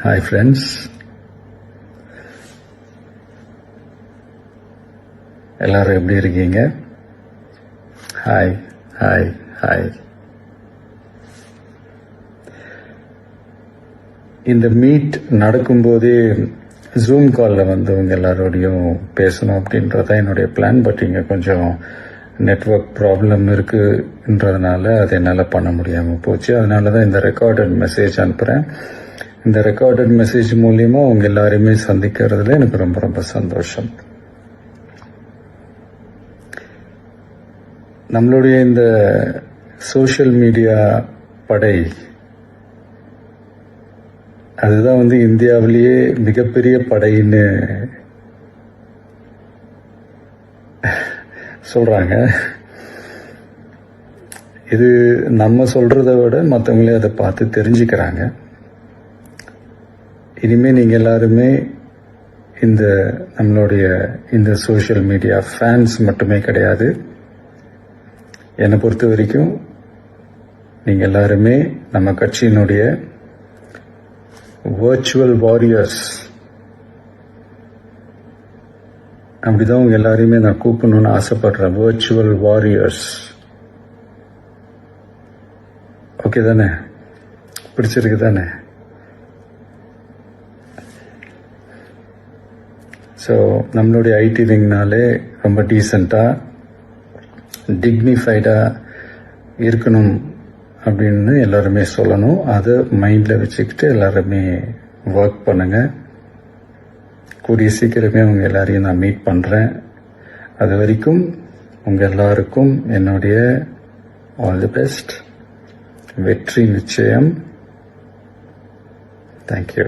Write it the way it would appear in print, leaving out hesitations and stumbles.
Hi friends, எல்லாரும் எப்படி இருக்கீங்க? Hi hi hi. இந்த மீட் நடக்கும்போதே ஜூம் காலில் உங்க எல்லாரோடையும் பேசணும் அப்படின்றதான் என்னுடைய பிளான். பட் இங்கே கொஞ்சம் நெட்வொர்க் ப்ராப்ளம் இருக்குன்றதுனால அதை என்னால் பண்ண முடியாமல் போச்சு. அதனால தான் இந்த ரெக்கார்டட் மெசேஜ் அனுப்புகிறேன். இந்த ரெக்கார்டட் மெசேஜ் மூலியமா அவங்க எல்லாரையுமே சந்திக்கிறதுல எனக்கு ரொம்ப ரொம்ப சந்தோஷம். நம்மளுடைய இந்த சோஷியல் மீடியா படை அதுதான் இந்தியாவிலேயே மிகப்பெரிய படைன்னு சொல்றாங்க. இது நம்ம சொல்றதை விட மற்றவங்களே அதை பார்த்து தெரிஞ்சுக்கிறாங்க. இனிமே நீங்க எல்லாருமே இந்த நம்மளுடைய இந்த சோஷியல் மீடியா ஃபேன்ஸ் மட்டுமே கிடையாது. என்னை பொறுத்த வரைக்கும் நீங்க எல்லாருமே நம்ம கட்சியினுடைய வர்ச்சுவல் வாரியர்ஸ். அப்படிதான் உங்க எல்லாரையுமே நான் கூப்பிடணும்னு ஆசைப்படுறேன். Virtual warriors. ஓகே தானே? பிடிச்சிருக்கு தானே? ஸோ நம்மளுடைய ஐடி விங்னாலே ரொம்ப டீசெண்டாக டிக்னிஃபைடாக இருக்கணும் அப்படின்னு எல்லாருமே சொல்லணும். அதை மைண்டில் வச்சுக்கிட்டு எல்லாருமே ஒர்க் பண்ணுங்கள். கூடிய சீக்கிரமே அவங்க எல்லாரையும் நான் மீட் பண்ணுறேன். அது வரைக்கும் உங்கள் எல்லாருக்கும் என்னுடைய ஆல் தி பெஸ்ட். வெற்றி நிச்சயம். தேங்க்யூ.